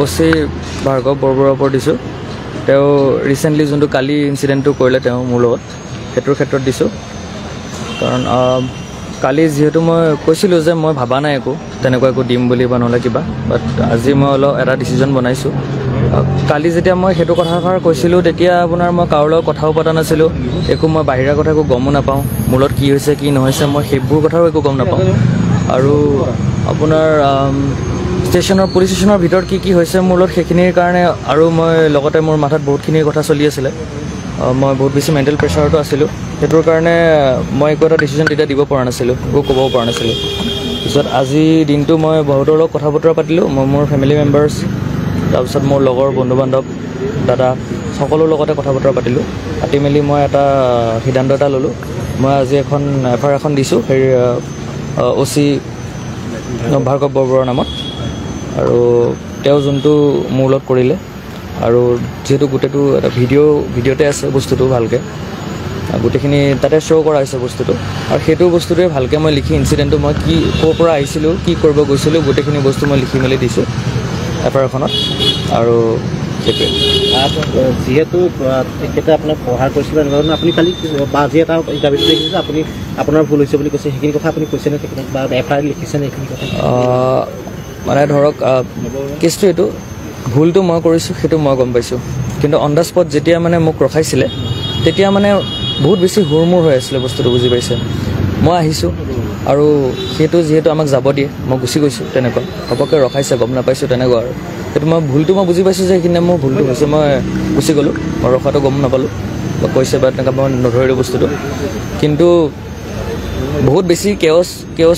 ওচি ভাৰ্গৱ বৰবৰুৱাৰ ওপৰত দিছোঁ। তেওঁ ৰিচেণ্টলি যোনটো কালি ইনচিডেণ্টটো কৰিলে তেওঁ মোৰ লগত সেইটোৰ ক্ষেত্ৰত দিছোঁ। কাৰণ কালি যিহেতু মই কৈছিলোঁ যে মই ভাবা নাই একো তেনেকুৱা একো দিম বুলি বা নহ'লে কিবা, বাট আজি মই অলপ এটা ডিচিজন বনাইছোঁ। কালি যেতিয়া মই সেইটো কথাষাৰ কৈছিলোঁ তেতিয়া আপোনাৰ মই কাৰো লগত কথাও পতা নাছিলোঁ, একো মই বাহিৰা কথা একো গমো নাপাওঁ, মোৰ লগত কি হৈছে কি নহৈছে মই সেইবোৰ কথাও একো গম নাপাওঁ। আৰু আপোনাৰ পুলিচ ষ্টেচনৰ ভিতৰত কি হৈছে মোৰ লগত সেইখিনিৰ কাৰণে আৰু মই লগতে মোৰ মাথাত বহুতখিনি কথা চলি আছিলে, মই বহুত বেছি মেণ্টেল প্ৰেছাৰতো আছিলোঁ। সেইটোৰ কাৰণে মই একো এটা ডিচিজন তেতিয়া দিব পৰা নাছিলোঁ, একো ক'ব পৰা নাছিলোঁ। পিছত আজি দিনটো মই বহুতৰ লগত কথা বতৰা পাতিলোঁ, মই মোৰ ফেমিলি মেম্বাৰ্ছ, তাৰপিছত মোৰ লগৰ বন্ধু বান্ধৱ, দাদা, সকলোৰ লগতে কথা বতৰা পাতিলোঁ। পাতি মেলি মই এটা সিদ্ধান্ত এটা ল'লোঁ। মই আজি এখন FIR এখন দিছোঁ হেৰি ওচি ভাৰ্গৱ বৰবৰুৱাৰ নামত। আৰু তেওঁ যোনটো মোৰ লগত কৰিলে, আৰু যিহেতু গোটেইটো এটা ভিডিঅ'তে আছে বস্তুটো ভালকৈ, গোটেইখিনি তাতে শ্ব' কৰা হৈছে বস্তুটো, আৰু সেইটো বস্তুটোৱে ভালকৈ মই লিখি ইনচিডেণ্টটো মই কি ক'ৰ পৰা আহিছিলোঁ কি কৰিব গৈছিলোঁ গোটেইখিনি বস্তু মই লিখি মেলি দিছোঁ FIRখনত। আৰু সেইটোৱে যিহেতু তেখেতে আপোনাক সহায় কৰিছিলে এনেধৰণে আপুনি খালি বা আজি এটা ইণ্টাৰভিউ দেখিছে যে আপুনি আপোনাৰ ভুল হৈছে বুলি কৈছে, সেইখিনি কথা আপুনি কৈছেনে তেখেতক বা FIR লিখিছেনে এইখিনি কথা? মানে ধৰক কেছটো এইটো ভুলটো মই কৰিছোঁ সেইটো মই গম পাইছোঁ, কিন্তু অন দ্য স্পট যেতিয়া মানে মোক ৰখাইছিলে তেতিয়া মানে বহুত বেছি হুৰমুৰ হৈ আছিলে বস্তুটো, বুজি পাইছে? মই আহিছোঁ আৰু সেইটো যিহেতু আমাক যাব দিয়ে মই গুচি গৈছোঁ, তেনেকুৱা ঘপককৈ ৰখাইছে গম নাপাইছোঁ তেনেকুৱা। আৰু সেইটো ভুলটো মই বুজি পাইছোঁ যে সেইখিনি মোৰ ভুলটো হৈছে, মই গুচি গ'লোঁ, মই ৰখাটো গম নাপালোঁ বা কৈছে বা তেনেকুৱা মই নধৰিলোঁ বস্তুটো। কিন্তু বহুত বেছি কেঅছ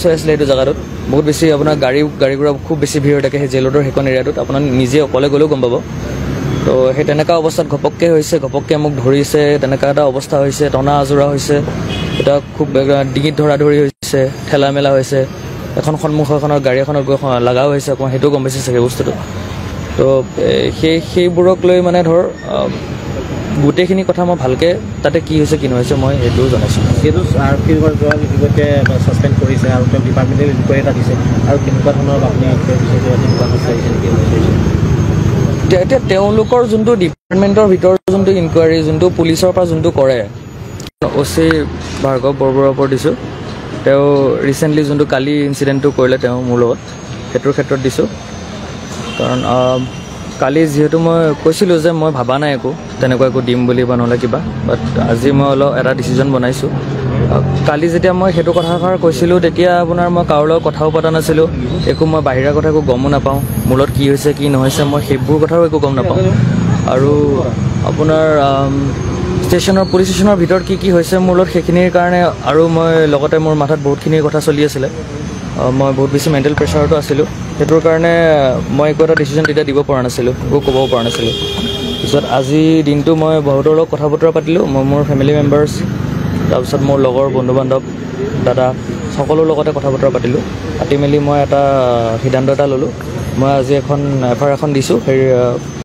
হৈ আছিলে সেইটো জেগাটোত, বহুত বেছি আপোনাৰ গাড়ী ঘোঁৰা খুব বেছি ভিৰ হৈ থাকে সেই জেলটোৰ সেইখন এৰিয়াটোত, আপোনাৰ নিজে অকলে গ'লেও গম পাব। তো সেই তেনেকুৱা অৱস্থাত ঘপককৈ মোক ধৰিছে, তেনেকুৱা এটা অৱস্থা হৈছে, টনা আজোৰা হৈছে, এটা খুব ডিঙিত ধৰি হৈছে, ঠেলা মেলা হৈছে, এখন সন্মুখৰ গাড়ী এখনত গৈ লগাও হৈছে অকণমান, সেইটোও গম পাইছে চাগে বস্তুটো। তো সেইবোৰক লৈ মানে ধৰ গোটেইখিনি কথা মই ভালকৈ তাতে কি হৈছে কি নহৈছে মই সেইটোও জনাইছোঁ। যিহেতু ইতিমধ্যে ছাছপেণ্ড কৰিছে আৰু তেওঁ ডিপাৰ্টমেণ্টেল ইনকুৱাৰী এটা দিছে, আৰু কেনেকুৱা ধৰণৰ আপুনি এতিয়া তেওঁলোকৰ যোনটো ডিপাৰ্টমেণ্টৰ ভিতৰত যোনটো ইনকুৱাৰী, যোনটো পুলিচৰ পৰা যোনটো কৰে, ওচি ভাৰ্গৱ বৰবৰুৱাৰ ওপৰত দিছোঁ। তেওঁ ৰিচেণ্টলি যোনটো কালি ইনচিডেণ্টটো কৰিলে তেওঁ মোৰ লগত সেইটোৰ ক্ষেত্ৰত দিছোঁ। কাৰণ কালি যিহেতু মই কৈছিলোঁ যে মই ভাবা নাই একো তেনেকুৱা একো দিম বুলি বা নহ'লে কিবা, বাট আজি মই অলপ এটা ডিচিজন বনাইছোঁ। কালি যেতিয়া মই সেইটো কথাষাৰ কৈছিলোঁ তেতিয়া আপোনাৰ মই কাৰো লগত কথাও পতা নাছিলোঁ, একো মই বাহিৰা কথা একো গমো নাপাওঁ, মোৰ লগত কি হৈছে কি নহৈছে মই সেইবোৰ কথাও একো গম নাপাওঁ। আৰু আপোনাৰ পুলিচ ষ্টেচনৰ ভিতৰত কি হৈছে মোৰ লগত সেইখিনিৰ কাৰণে আৰু মই লগতে মোৰ মাথাত বহুতখিনি কথা চলি আছিলে, মই বহুত বেছি মেণ্টেল প্ৰেছাৰতো আছিলোঁ। সেইটোৰ কাৰণে মই একো এটা ডিচিজন তেতিয়া দিব পৰা নাছিলোঁ, একো ক'ব পৰা নাছিলোঁ। পিছত আজি দিনটো মই বহুতৰ লগত কথা বতৰা পাতিলোঁ, মই মোৰ ফেমিলি মেম্বাৰ্ছ, তাৰপিছত মোৰ লগৰ বন্ধু বান্ধৱ, দাদা, সকলোৰ লগতে কথা বতৰা পাতিলোঁ। পাতি মেলি মই এটা সিদ্ধান্ত এটা ল'লোঁ। মই আজি এখন FIR এখন দিছোঁ হেৰি